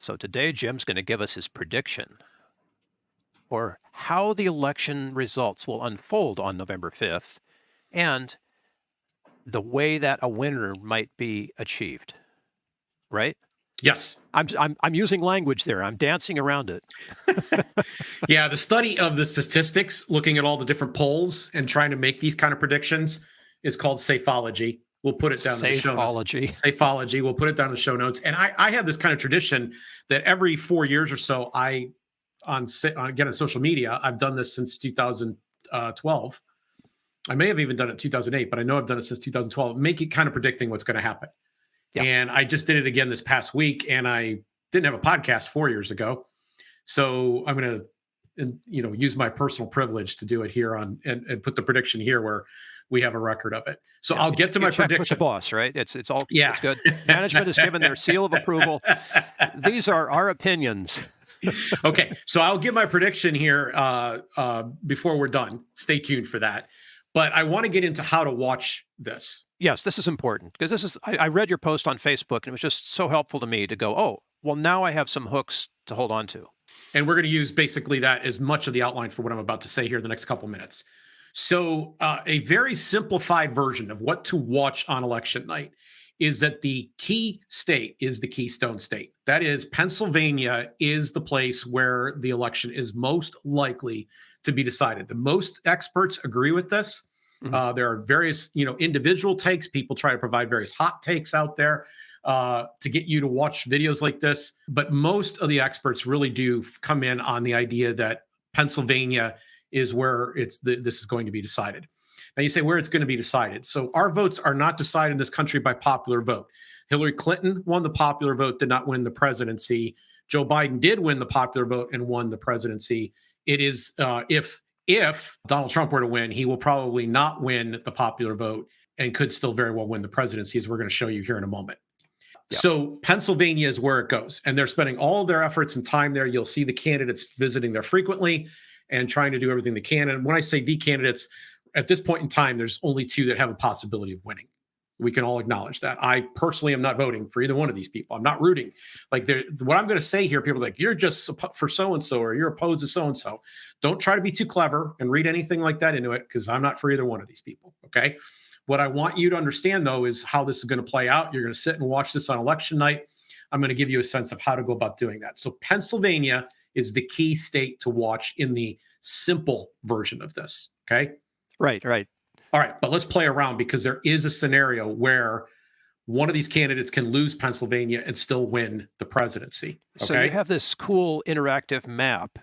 So today, Jim's going to give us his prediction or how the election results will unfold on November 5th and the way that a winner might be achieved, right? Yes. I'm using language there. I'm dancing around it. Yeah, the study of the statistics, looking at all the different polls and trying to make these kind of predictions is called Safeology. We'll put it down in the show notes. Safeology. Safeology. We'll put it down in the show notes. And I have this kind of tradition that every 4 years or so, on social media, I've done this since 2012. I may have even done it in 2008, but I know I've done it since 2012. Make it kind of predicting what's going to happen. Yeah. And I just did it again this past week, and I didn't have a podcast 4 years ago. So I'm going to, use my personal privilege to do it here and put the prediction here where we have a record of it. So yeah, I'll get to my prediction. With the boss, right? It's all it's good. Management has given their seal of approval. These are our opinions. Okay, so I'll give my prediction here before we're done. Stay tuned for that. But I want to get into how to watch this. Yes, this is important because I read your post on Facebook and it was just so helpful to me to go, oh, well, now I have some hooks to hold on to. And we're going to use basically that as much of the outline for what I'm about to say here the next couple minutes. So a very simplified version of what to watch on election night is that the key state is the Keystone State. That is, Pennsylvania is the place where the election is most likely to be decided. The most experts agree with this. Mm-hmm. There are various, individual takes. People try to provide various hot takes out there to get you to watch videos like this. But most of the experts really do come in on the idea that Pennsylvania is where this is going to be decided. Now you say where it's going to be decided. So our votes are not decided in this country by popular vote. Hillary Clinton won the popular vote, did not win the presidency. Joe Biden did win the popular vote and won the presidency. It is if Donald Trump were to win, he will probably not win the popular vote and could still very well win the presidency, as we're going to show you here in a moment. Yep. So Pennsylvania is where it goes, and they're spending all of their efforts and time there. You'll see the candidates visiting there frequently and trying to do everything they can. And when I say the candidates, at this point in time, there's only two that have a possibility of winning. We can all acknowledge that. I personally am not voting for either one of these people. I'm not rooting. What I'm going to say here, people are like, you're just for so-and-so or you're opposed to so-and-so. Don't try to be too clever and read anything like that into it, because I'm not for either one of these people, okay? What I want you to understand, though, is how this is going to play out. You're going to sit and watch this on election night. I'm going to give you a sense of how to go about doing that. So Pennsylvania is the key state to watch in the simple version of this, okay? Right. All right, but let's play around, because there is a scenario where one of these candidates can lose Pennsylvania and still win the presidency. Okay? So you have this cool interactive map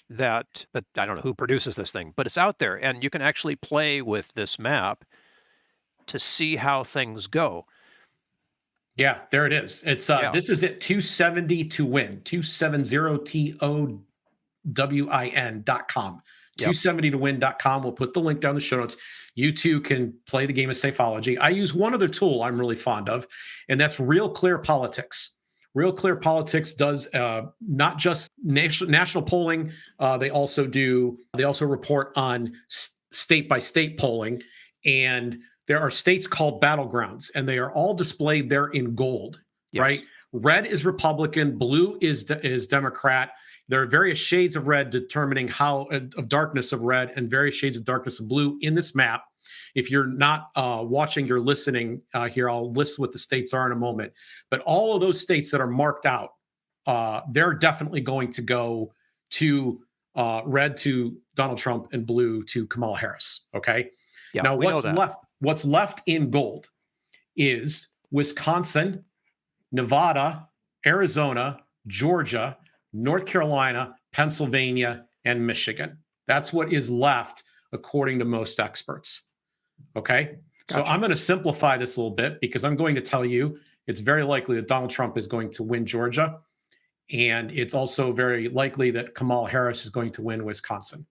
that I don't know who produces this thing, but it's out there, and you can actually play with this map to see how things go. Yeah, there it is. It's This is it, 270 to win, 270TOWIN.com. 270towin.com. We'll put the link down in the show notes. You too can play the game of Safeology. I use one other tool I'm really fond of, and that's Real Clear Politics. Real Clear Politics does not just national polling. They also report on state by state polling, and there are states called battlegrounds, and they are all displayed there in gold. Yes. Right? Red is Republican, blue is Democrat. There are various shades of red determining of darkness of red and various shades of darkness of blue in this map. If you're not watching, you're listening here. I'll list what the states are in a moment. But all of those states that are marked out, they're definitely going to go to red to Donald Trump and blue to Kamala Harris. Okay. Yeah, now what's left in gold is Wisconsin, Nevada, Arizona, Georgia, North Carolina, Pennsylvania, and Michigan. That's what is left, according to most experts. Okay? Gotcha. So I'm going to simplify this a little bit, because I'm going to tell you it's very likely that Donald Trump is going to win Georgia. And it's also very likely that Kamala Harris is going to win Wisconsin.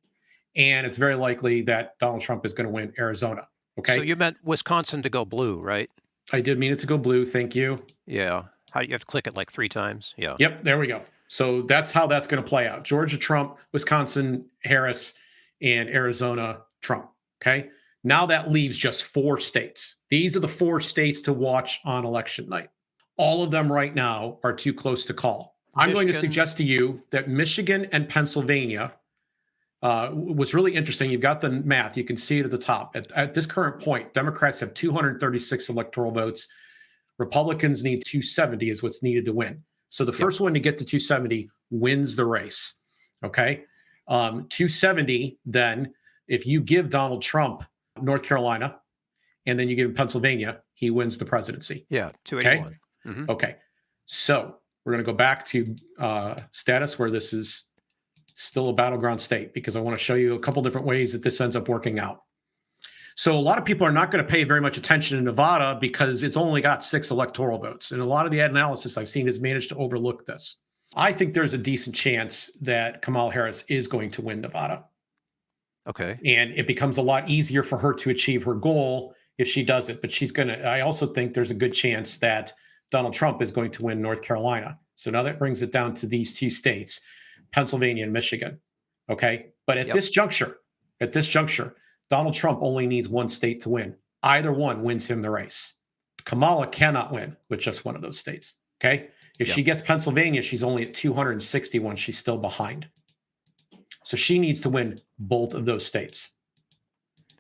And it's very likely that Donald Trump is going to win Arizona. Okay? So you meant Wisconsin to go blue, right? I did mean it to go blue. Thank you. Yeah. How do you have to click it like 3 times? Yeah. Yep. There we go. So that's how that's going to play out. Georgia, Trump; Wisconsin, Harris; and Arizona, Trump. Okay. Now that leaves just 4 states. These are the 4 states to watch on election night. All of them right now are too close to call. I'm going to Michigan. suggest to you that Michigan and Pennsylvania was really interesting. You've got the math. You can see it at the top. At this current point, Democrats have 236 electoral votes. Republicans need 270 is what's needed to win. So the first one to get to 270 wins the race. Okay. 270, then, if you give Donald Trump North Carolina and then you give him Pennsylvania, he wins the presidency. Yeah, 281. Okay. Okay. So we're going to go back to status where this is still a battleground state, because I want to show you a couple different ways that this ends up working out. So a lot of people are not going to pay very much attention to Nevada because it's only got 6 electoral votes. And a lot of the analysis I've seen has managed to overlook this. I think there's a decent chance that Kamala Harris is going to win Nevada. Okay. And it becomes a lot easier for her to achieve her goal if she does it. But I also think there's a good chance that Donald Trump is going to win North Carolina. So now that brings it down to these 2 states, Pennsylvania and Michigan. Okay. But at this juncture, Donald Trump only needs 1 state to win. Either one wins him the race. Kamala cannot win with just one of those states. Okay. If she gets Pennsylvania, she's only at 261. She's still behind. So she needs to win both of those states.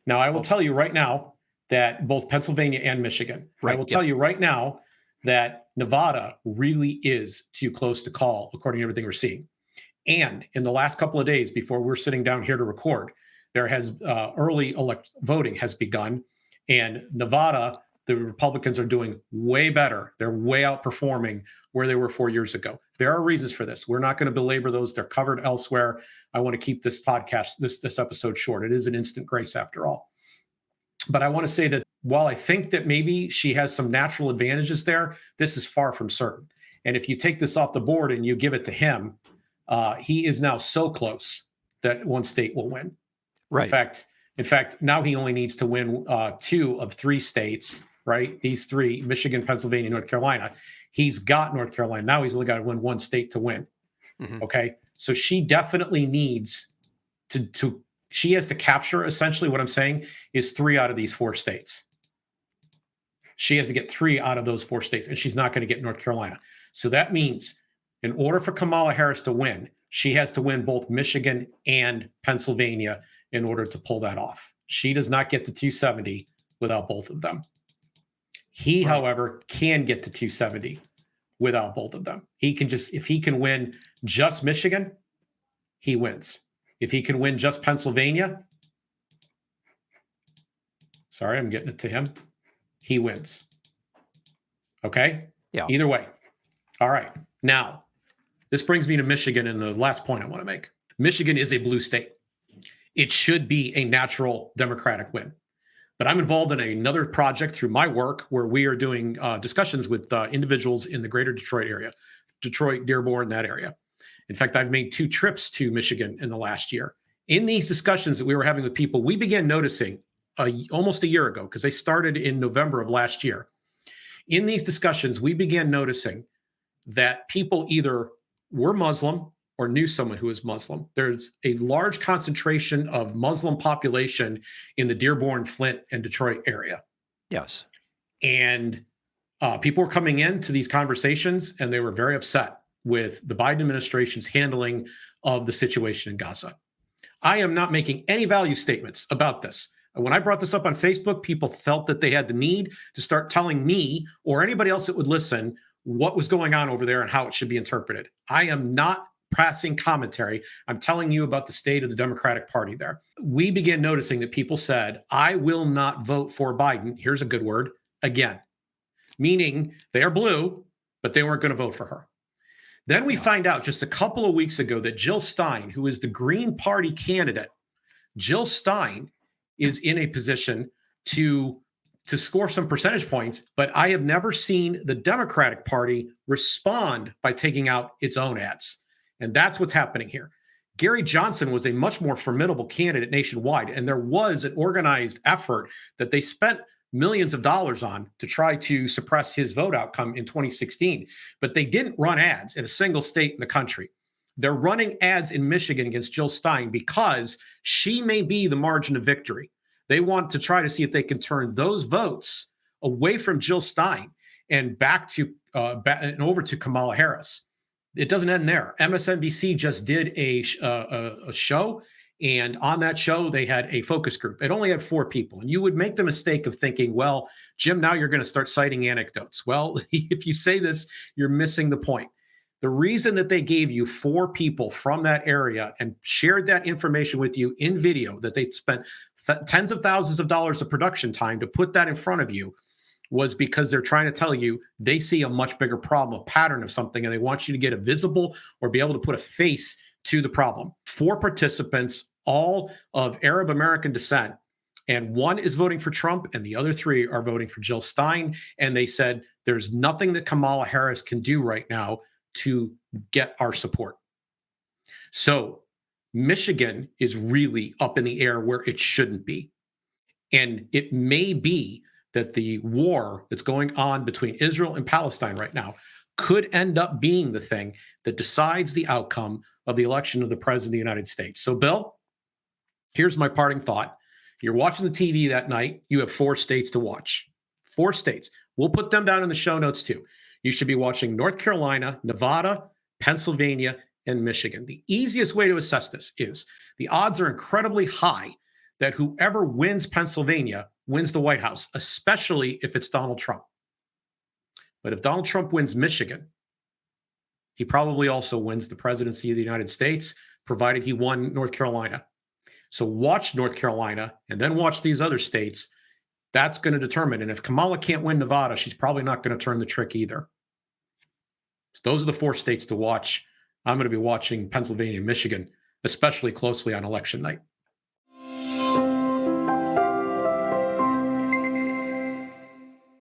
Now, I will tell you right now that both Pennsylvania and Michigan, I will tell you right now that Nevada really is too close to call, according to everything we're seeing. And in the last couple of days before we're sitting down here to record, there has early voting has begun, and Nevada, the Republicans are doing way better. They're way outperforming where they were 4 years ago. There are reasons for this. We're not going to belabor those. They're covered elsewhere. I want to keep this podcast, this episode short. It is an instant grace after all. But I want to say that while I think that maybe she has some natural advantages there, this is far from certain. And if you take this off the board and you give it to him, he is now so close that 1 state will win. Right. In fact, now he only needs to win 2 of 3 states, right? These 3, Michigan, Pennsylvania, North Carolina. He's got North Carolina. Now he's only got to win 1 state to win. Okay. So she definitely needs she has to capture, essentially what I'm saying is 3 out of these 4 states. She has to get 3 out of those 4 states, and she's not going to get North Carolina. So that means in order for Kamala Harris to win, she has to win both Michigan and Pennsylvania in order to pull that off. She does not get to 270 without both of them. He, however, can get to 270 without both of them. If he can win just Michigan, he wins. If he can win just Pennsylvania, sorry, I'm getting it to him, he wins. Okay? Yeah. Either way. All right. Now, this brings me to Michigan and the last point I want to make. Michigan is a blue state. It should be a natural Democratic win. But I'm involved in another project through my work where we are doing discussions with individuals in the greater Detroit area, Detroit, Dearborn, that area. In fact, I've made 2 trips to Michigan in the last year. In these discussions that we were having with people, we began noticing almost a year ago, because they started in November of last year. In these discussions, we began noticing that people either were Muslim or knew someone who was Muslim. There's a large concentration of Muslim population in the Dearborn, Flint, and Detroit area. Yes. And people were coming into these conversations, and they were very upset with the Biden administration's handling of the situation in Gaza. I am not making any value statements about this. When I brought this up on Facebook, people felt that they had the need to start telling me or anybody else that would listen what was going on over there and how it should be interpreted. I am not passing commentary. I'm telling you about the state of the Democratic Party there. We began noticing that people said, I will not vote for Biden. Here's a good word, again, meaning they are blue, but they weren't going to vote for her. Then we find out just a couple of weeks ago that Jill Stein, who is the Green Party candidate, Jill Stein is in a position to score some percentage points, but I have never seen the Democratic Party respond by taking out its own ads. And that's what's happening here. Gary Johnson was a much more formidable candidate nationwide, and there was an organized effort that they spent millions of dollars on to try to suppress his vote outcome in 2016. But they didn't run ads in a single state in the country. They're running ads in Michigan against Jill Stein because she may be the margin of victory. They want to try to see if they can turn those votes away from Jill Stein and back to and over to Kamala Harris. it doesn't end there. MSNBC just did a show, and on that show, they had a focus group. It only had 4 people. And you would make the mistake of thinking, well, Jim, now you're going to start citing anecdotes. Well, if you say this, you're missing the point. The reason that they gave you 4 people from that area and shared that information with you in video, that they spent tens of thousands of dollars of production time to put that in front of you, was because they're trying to tell you they see a much bigger problem, a pattern of something, and they want you to get a visible or be able to put a face to the problem. 4 participants, all of Arab American descent, and 1 is voting for Trump, and the other 3 are voting for Jill Stein. And they said there's nothing that Kamala Harris can do right now to get our support. So Michigan is really up in the air where it shouldn't be. And it may be that the war that's going on between Israel and Palestine right now could end up being the thing that decides the outcome of the election of the president of the United States. So, Bill, here's my parting thought. You're watching the TV that night. You have 4 states to watch. 4 states. We'll put them down in the show notes too. You should be watching North Carolina, Nevada, Pennsylvania, and Michigan. The easiest way to assess this is the odds are incredibly high that whoever wins Pennsylvania wins the White House, especially if it's Donald Trump. But if Donald Trump wins Michigan, he probably also wins the presidency of the United States, provided he won North Carolina. So watch North Carolina and then watch these other states. That's going to determine. And if Kamala can't win Nevada, she's probably not going to turn the trick either. So those are the 4 states to watch. I'm going to be watching Pennsylvania and Michigan, especially closely on election night.